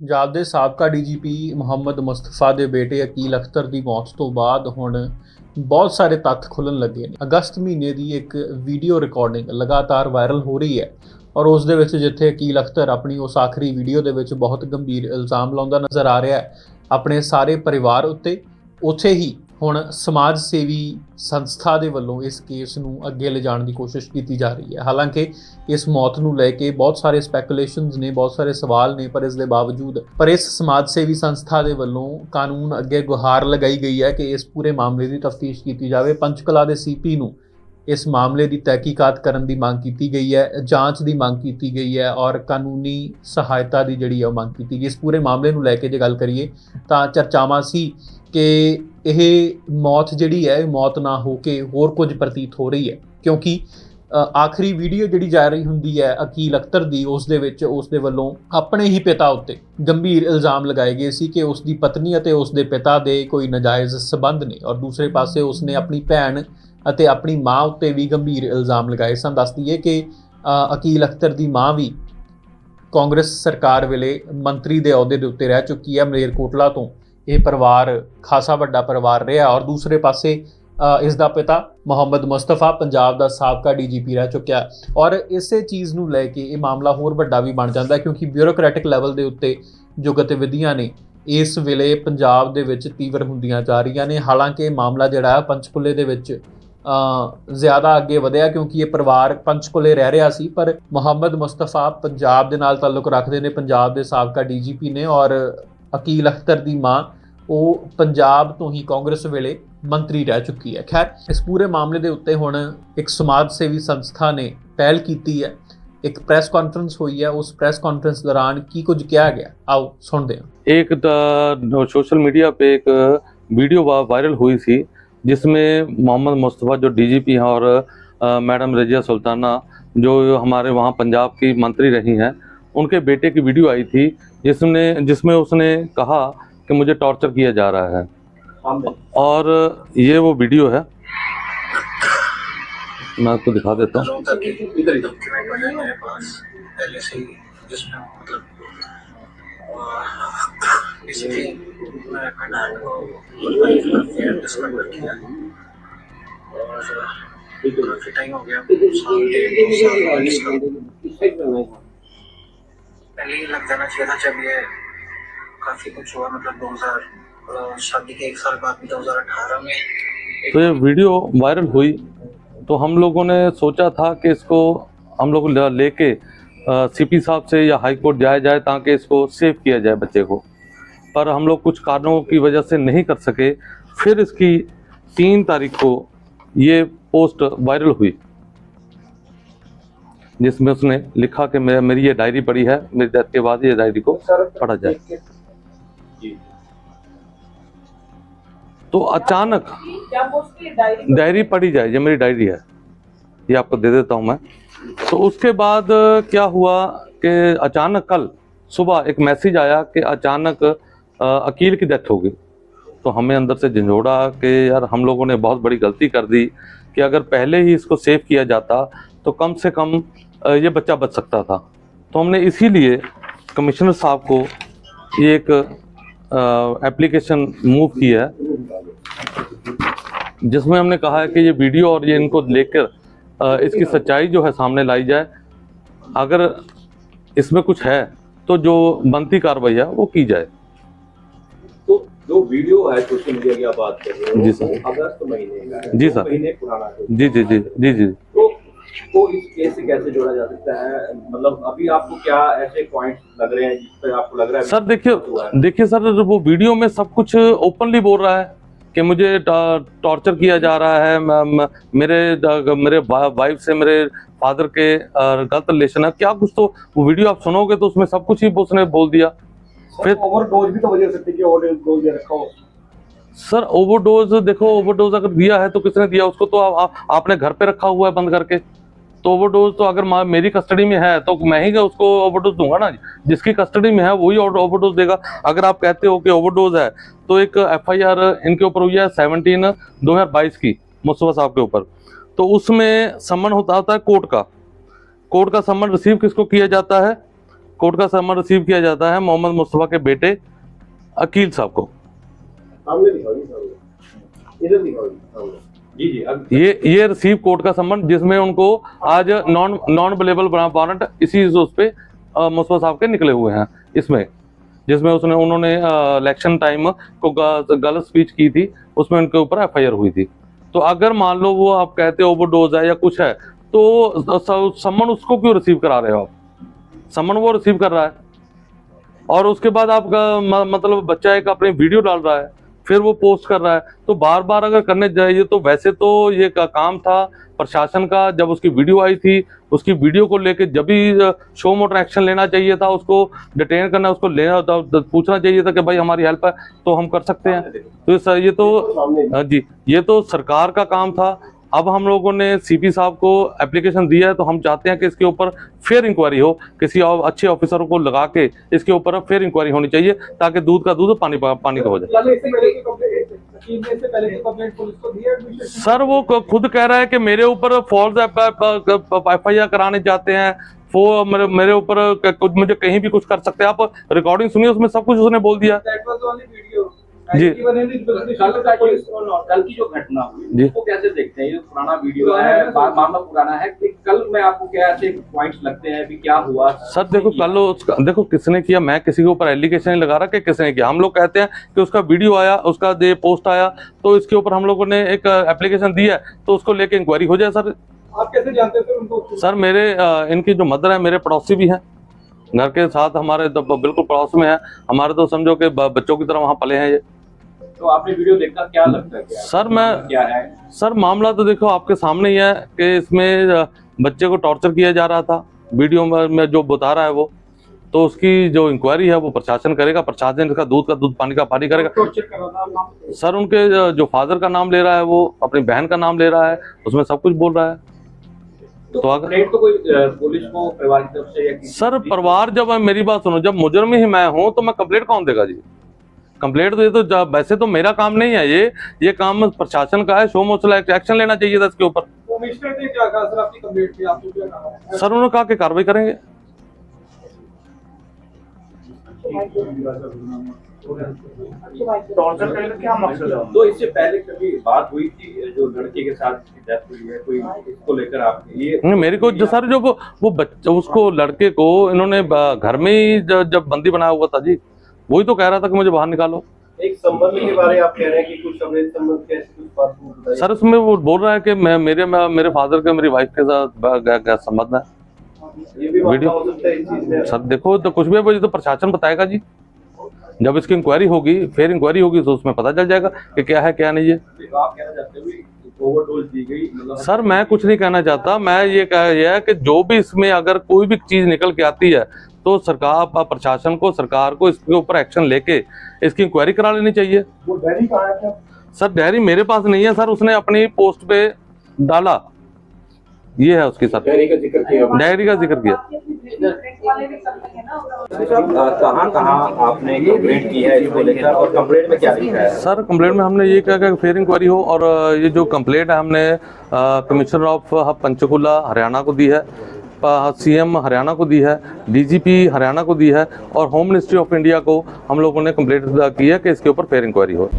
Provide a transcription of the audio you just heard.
ਪੰਜਾਬ ਦੇ ਸਾਬਕਾ ਡੀਜੀਪੀ ਮੁਹੰਮਦ ਮੁਸਤਫਾ ਦੇ ਬੇਟੇ ਅकील ਅਖਤਰ ਦੀ ਮੌਤ ਤੋਂ ਬਾਅਦ ਹੁਣ ਬਹੁਤ ਸਾਰੇ ਤੱਥ ਖੁੱਲ੍ਹਣ ਲੱਗੇ ਨੇ। ਅਗਸਤ ਮਹੀਨੇ ਦੀ ਇੱਕ ਵੀਡੀਓ ਰਿਕਾਰਡਿੰਗ ਲਗਾਤਾਰ ਵਾਇਰਲ ਹੋ ਰਹੀ ਹੈ ਔਰ ਉਸ ਦੇ ਵਿੱਚ ਜਿੱਥੇ ਅकील ਅਖਤਰ ਆਪਣੀ ਉਸ ਆਖਰੀ ਵੀਡੀਓ ਦੇ ਵਿੱਚ ਬਹੁਤ ਗੰਭੀਰ ਇਲਜ਼ਾਮ ਲਾਉਂਦਾ ਨਜ਼ਰ ਆ ਰਿਹਾ ਹੈ ਆਪਣੇ ਸਾਰੇ ਪਰਿਵਾਰ ਉੱਤੇ, ਉੱਥੇ ਹੀ ਹੁਣ ਸਮਾਜ ਸੇਵੀ ਸੰਸਥਾ ਦੇ ਵੱਲੋਂ ਇਸ ਕੇਸ ਨੂੰ ਅੱਗੇ ਲਿਜਾਣ ਦੀ ਕੋਸ਼ਿਸ਼ ਕੀਤੀ ਜਾ ਰਹੀ ਹੈ। ਹਾਲਾਂਕਿ ਇਸ ਮੌਤ ਨੂੰ ਲੈ ਕੇ ਬਹੁਤ ਸਾਰੇ ਸਪੈਕੂਲੇਸ਼ਨਸ ਨੇ, ਬਹੁਤ ਸਾਰੇ ਸਵਾਲ ਨੇ, ਪਰ ਇਸ ਦੇ ਬਾਵਜੂਦ ਇਸ ਸਮਾਜ ਸੇਵੀ ਸੰਸਥਾ ਦੇ ਵੱਲੋਂ ਕਾਨੂੰਨ ਅੱਗੇ ਗੁਹਾਰ ਲਗਾਈ ਗਈ ਹੈ ਕਿ ਇਸ ਪੂਰੇ ਮਾਮਲੇ ਦੀ ਤਫਤੀਸ਼ ਕੀਤੀ ਜਾਵੇ। ਪੰਚਕਲਾ ਦੇ ਸੀਪੀ ਨੂੰ ਇਸ ਮਾਮਲੇ ਦੀ ਤਹਿਕੀਕਾਤ ਕਰਨ ਦੀ ਮੰਗ ਕੀਤੀ ਗਈ ਹੈ, ਜਾਂਚ ਦੀ ਮੰਗ ਕੀਤੀ ਗਈ ਹੈ ਔਰ ਕਾਨੂੰਨੀ ਸਹਾਇਤਾ ਦੀ ਜਿਹੜੀ ਹੈ ਉਹ ਮੰਗ ਕੀਤੀ ਗਈ। ਇਸ ਪੂਰੇ ਮਾਮਲੇ ਨੂੰ ਲੈ ਕੇ ਜੇ ਗੱਲ ਕਰੀਏ ਤਾਂ ਚਰਚਾਵਾਂ ਸੀ ਕਿ ਇਹ ਮੌਤ ਜਿਹੜੀ ਹੈ ਮੌਤ ਨਾ ਹੋ ਕੇ ਹੋਰ ਕੁਝ ਪ੍ਰਤੀਤ ਹੋ ਰਹੀ ਹੈ, ਕਿਉਂਕਿ ਆਖਰੀ ਵੀਡੀਓ ਜਿਹੜੀ ਜਾ ਰਹੀ ਹੁੰਦੀ ਹੈ ਅकील ਅਖਤਰ ਦੀ, ਉਸ ਦੇ ਵਿੱਚ ਉਸ ਦੇ ਵੱਲੋਂ ਆਪਣੇ ਹੀ ਪਿਤਾ ਉੱਤੇ ਗੰਭੀਰ ਇਲਜ਼ਾਮ ਲਗਾਏ ਗਏ ਸੀ ਕਿ ਉਸ ਦੀ ਪਤਨੀ ਅਤੇ ਉਸ ਦੇ ਪਿਤਾ ਦੇ ਕੋਈ ਨਾਜਾਇਜ਼ ਸਬੰਧ ਨੇ ਔਰ ਦੂਸਰੇ ਪਾਸੇ ਉਸਨੇ ਆਪਣੀ ਭੈਣ ਅਤੇ ਆਪਣੀ ਮਾਂ ਉੱਤੇ ਵੀ ਗੰਭੀਰ ਇਲਜ਼ਾਮ ਲਗਾਏ ਸਨ। ਦੱਸ ਦਈਏ ਕਿ ਅकील ਅਖਤਰ ਦੀ ਮਾਂ ਵੀ ਕਾਂਗਰਸ ਸਰਕਾਰ ਵੇਲੇ ਮੰਤਰੀ ਦੇ ਅਹੁਦੇ ਦੇ ਉੱਤੇ ਰਹਿ ਚੁੱਕੀ ਹੈ। ਮਲੇਰਕੋਟਲਾ ਤੋਂ ਇਹ ਪਰਿਵਾਰ ਖਾਸਾ ਵੱਡਾ ਪਰਿਵਾਰ ਰਿਹਾ ਔਰ ਦੂਸਰੇ ਪਾਸੇ ਇਸ ਦਾ ਪਿਤਾ ਮੁਹੰਮਦ ਮੁਸਤਫਾ ਪੰਜਾਬ ਦਾ ਸਾਬਕਾ ਡੀਜੀਪੀ ਰਹਿ ਚੁੱਕਿਆ ਔਰ ਇਸੇ ਚੀਜ਼ ਨੂੰ ਲੈ ਕੇ ਇਹ ਮਾਮਲਾ ਹੋਰ ਵੱਡਾ ਵੀ ਬਣ ਜਾਂਦਾ ਕਿਉਂਕਿ ਬਿਊਰੋਕ੍ਰੈਟਿਕ ਲੈਵਲ ਦੇ ਉੱਤੇ ਜੋ ਗਤੀਵਿਧੀਆਂ ਨੇ ਇਸ ਵੇਲੇ ਪੰਜਾਬ ਦੇ ਵਿੱਚ ਤੀਵਰ ਹੁੰਦੀਆਂ ਜਾ ਰਹੀਆਂ ਨੇ। ਹਾਲਾਂਕਿ ਮਾਮਲਾ ਜਿਹੜਾ ਹੈ ਪੰਚਕੂਲੇ ਦੇ ਵਿੱਚ ਜ਼ਿਆਦਾ ਅੱਗੇ ਵਧਿਆ ਕਿਉਂਕਿ ਇਹ ਪਰਿਵਾਰ ਪੰਚਕੂਲੇ ਰਹਿ ਰਿਹਾ ਸੀ, ਪਰ ਮੁਹੰਮਦ ਮੁਸਤਫਾ ਪੰਜਾਬ ਦੇ ਨਾਲ ਤਾਲੁਕ ਰੱਖਦੇ ਨੇ, ਪੰਜਾਬ ਦੇ ਸਾਬਕਾ ਡੀਜੀਪੀ ਨੇ ਔਰ ਅकील ਅਖਤਰ ਦੀ ਮਾਂ ਉਹ ਪੰਜਾਬ ਤੋਂ ਹੀ ਕਾਂਗਰਸ ਵੇਲੇ ਮੰਤਰੀ ਰਹਿ ਚੁੱਕੀ ਹੈ। ਖੈਰ, ਇਸ ਪੂਰੇ ਮਾਮਲੇ ਦੇ ਉੱਤੇ ਹੁਣ ਇੱਕ ਸਮਾਜ ਸੇਵੀ ਸੰਸਥਾ ਨੇ ਪਹਿਲ ਕੀਤੀ ਹੈ, ਇੱਕ ਪ੍ਰੈਸ ਕਾਨਫਰੰਸ ਹੋਈ है। उस प्रेस कॉन्फ्रेंस दौरान की कुछ किया गया, आओ सुनते हैं। एक सोशल मीडिया पे एक वीडियो वायरल हुई थी जिसमें मोहम्मद मुस्तफ़ा जो डीजीपी हैं और मैडम रजिया सुल्ताना जो हमारे वहाँ पंजाब की मंत्री रही हैं, उनके बेटे की वीडियो आई थी जिसमें उसने कहा कि मुझे टॉर्चर किया जा रहा है और ये वो वीडियो है, मैं आपको दिखा देता हूँ। पहले ही लग जाना चाहिए था जब ये काफी कुछ हुआ, मतलब 2000 शादी के 1 साल बाद भी 2018 में तो ये वीडियो वायरल हुई तो हम लोगों ने सोचा था कि इसको हम लोग लेके सीपी साहब से या हाई कोर्ट जाया जाए ताकि इसको सेव किया जाए बच्चे को, पर हम लोग कुछ कारणों की वजह से नहीं कर सके। फिर इसकी 3 तारीख को ये पोस्ट वायरल हुई जिसमें उसने लिखा कि मेरी ये डायरी पड़ी है, मेरी डेथ के बाद ये डायरी को पढ़ा जाए। तो अचानक डायरी पढ़ी जाए, ये मेरी डायरी है, ये आपको दे देता हूँ मैं। तो उसके बाद क्या हुआ कि अचानक कल सुबह एक मैसेज आया कि अचानक अकील की डेथ हो गई। तो हमें अंदर से झंझोड़ा कि यार हम लोगों ने बहुत बड़ी गलती कर दी कि अगर पहले ही इसको सेव किया जाता तो कम से कम ये बच्चा बच सकता था। तो हमने इसीलिए कमिश्नर साहब को ये एक एप्लीकेशन मूव की है जिसमें हमने कहा है कि ये वीडियो और ये इनको लेकर इसकी सच्चाई जो है सामने लाई जाए। अगर इसमें कुछ है तो जो बनती कार्रवाई है वो की जाए। तो जो वीडियो है सोशल मीडिया की आप बात कर रहे हो, जी सर, अगस्त महीने का है, जी सर, महीने पुराना है। जी जी जी जी जी। तो इस केस से कैसे जोड़ा जा सकता है? मतलब अभी आपको क्या ऐसे पॉइंट्स लग रहे हैं जिस पर आपको लग रहा है? सर देखिए सर, वो वीडियो में सब कुछ ओपनली बोल रहा है कि मुझे टॉर्चर किया जा रहा है, मेरे वाइफ से मेरे फादर के गलत रिलेशन है, क्या कुछ। तो वो वीडियो आप सुनोगे तो उसमें सब कुछ ही उसने बोल दिया। फिर ओवरडोज भी तो वजह सकती है कि ओवरडोज दे रखा हो। सर ओवरडोज, देखो ओवरडोज अगर दिया है तो किसने दिया उसको, तो आपने घर पे रखा हुआ है बंद करके। तो ओवरडोज तो अगर मेरी कस्टडी में है तो मैं ही उसको ओवरडोज दूंगा ना, जिसकी कस्टडी में है वही ओवरडोज देगा। अगर आप कहते हो कि ओवरडोज है तो एक FIR इनके ऊपर हुई है 17/2022 की मुस्तफा साहब के ऊपर। तो उसमें सम्मन होता है कोर्ट का। कोर्ट का सम्मन रिसीव किसको किया जाता है? कोर्ट का समन रिसीव किया जाता है मोहम्मद मुस्तफ़ा के बेटे अकील साहब को। जी जी ये रिसीव कोर्ट का समन, जिसमें उनको आज नॉन अवेलेबल वारंट इसी उस पे मुस्तफ़ा साहब के निकले हुए हैं, इसमें जिसमें उन्होंने इलेक्शन टाइम को गलत स्पीच की थी, उसमें उनके ऊपर एफआईआर हुई थी। तो अगर मान लो वो आप कहते हो ओवरडोज है या कुछ है, तो समन उसको क्यों रिसीव करा रहे हो आप? समन वो रिसीव कर रहा है और उसके बाद आपका मतलब बच्चा एक अपनी वीडियो डाल रहा है, फिर वो पोस्ट कर रहा है। तो बार बार अगर करने जाइए तो वैसे तो ये काम था प्रशासन का, जब उसकी वीडियो आई थी उसकी वीडियो को लेके जब भी शो मोटर एक्शन लेना चाहिए था, उसको डिटेन करना, उसको लेना पूछना चाहिए था कि भाई हमारी हेल्प है तो हम कर सकते हैं। तो ये तो जी ये तो सरकार का काम था। अब हम लोगों ने सीपी साहब को एप्लीकेशन दिया है, तो हम चाहते हैं कि इसके ऊपर फेयर इंक्वायरी हो, किसी और अच्छे ऑफिसर को लगा के इसके ऊपर फेयर इंक्वायरी होनी चाहिए, ताकि दूध का दूध पानी का हो जाए। सर वो खुद कह रहा है कि मेरे ऊपर फॉल्स एफआईआर कराने जाते हैं, वो मेरे ऊपर मुझे कहीं भी कुछ कर सकते हैं। आप रिकॉर्डिंग सुनिए, उसमें सब कुछ उसने बोल दिया जी। कल की जो घटना हुई उसको कैसे देखते हैं? ये पुराना वीडियो है, मामला पुराना है कि कल में आपको क्या ऐसे पॉइंट्स लगते हैं कि क्या हुआ? सर देखो कल देखो किसने किया, मैं किसी के ऊपर एलिगेशन नहीं लगा रहा कि किसने किया। हम लोग कहते हैं कि उसका वीडियो आया, उसका पोस्ट आया, तो इसके ऊपर हम लोगों ने एक एप्लीकेशन दी है, तो उसको लेके इंक्वायरी हो जाए। सर आप कैसे जानते थे उनको? सर मेरे इनकी जो मदर है मेरे पड़ोसी भी हैं, घर के साथ हमारे तो बिल्कुल पड़ोस में है हमारे, तो समझो कि बच्चों की तरह वहाँ पले हैं ये। तो आपने वीडियो देखकर क्या लगता है सर क्या है? सर मामला तो देखो आपके सामने ही है कि इसमें बच्चे को टॉर्चर किया जा रहा था, वीडियो में जो बता रहा है वो, तो उसकी जो इंक्वायरी है वो प्रशासन करेगा, प्रशासन इसका दूध का दूध पानी का पानी करेगा। सर उनके जो फादर का नाम ले रहा है, वो अपनी बहन का नाम ले रहा है, उसमें सब कुछ बोल रहा है। तो अगर तो कोई पुलिस को परिवार की तरफ से या सर परिवार, जब मेरी बात सुनो, जब मुजरिम ही मैं हूँ तो मैं कंप्लेंट कौन देगा जी? कंप्लेंट तो ये तो वैसे तो मेरा काम नहीं है, ये काम प्रशासन का है। शो मोशन एक्शन लेना चाहिए था इसके ऊपर। कमिश्नर ने क्या कहा सर आपकी कंप्लेंट पे? आपको क्या कहा? सर उन्होंने कहा कि कार्रवाई करेंगे। टॉर्चर करने का क्या मकसद है? तो इससे पहले कभी बात हुई थी जो लड़के के साथ डेथ हुई है, कोई इसको लेकर आपने ये? मेरे को जो सर जो वो बच्चा, उसको लड़के को इन्होंने घर में ही जब बंदी बनाया हुआ था जी, वही तो कह रहा था कि मुझे बाहर निकालो। एक संबंध के बारे आप कह रहे हैं कि कुछ अवैध संबंध कैसे कुछ बात बताइए। सर उसमें वो बोल रहा है कि मेरे फादर के मेरी वाइफ के साथ संबंध है। ये भी वीडियो हो सकता है इस चीज में? सर देखो तो कुछ भी है, तो प्रशासन बताएगा जी। जब इसकी इंक्वायरी होगी, फिर इंक्वायरी होगी, तो उसमें पता चल जाएगा कि क्या है क्या नहीं है। आप कहना चाहते हो ओवरडोज दी गई? मतलब सर मैं कुछ नहीं कहना चाहता, मैं ये कह रहा है कि जो भी इसमें अगर कोई भी चीज निकल के आती है तो सरकार, प्रशासन को, सरकार को इसके ऊपर एक्शन लेके इसकी इंक्वायरी करा लेनी चाहिए। वो डायरी कहाँ है? सर डायरी मेरे पास नहीं है सर, उसने अपनी पोस्ट पे डाला, ये है उसकी। सर डायरी का जिक्र किया? डायरी का जिक्र किया। कहाँ आपने कंप्लेंट की है इसको लेकर, और कंप्लेंट में क्या लिखा है? सर कंप्लेंट में हमने ये कहा कि फेयर इंक्वायरी हो, और ये जो कंप्लेंट है हमने कमिश्नर ऑफ पंचकुला हरियाणा को दी है, सीएम हरियाणा को दी है, डीजीपी हरियाणा को दी है, और होम मिनिस्ट्री ऑफ इंडिया को हम लोगों ने कंप्लेंट की है कि इसके ऊपर फेयर इंक्वायरी हो।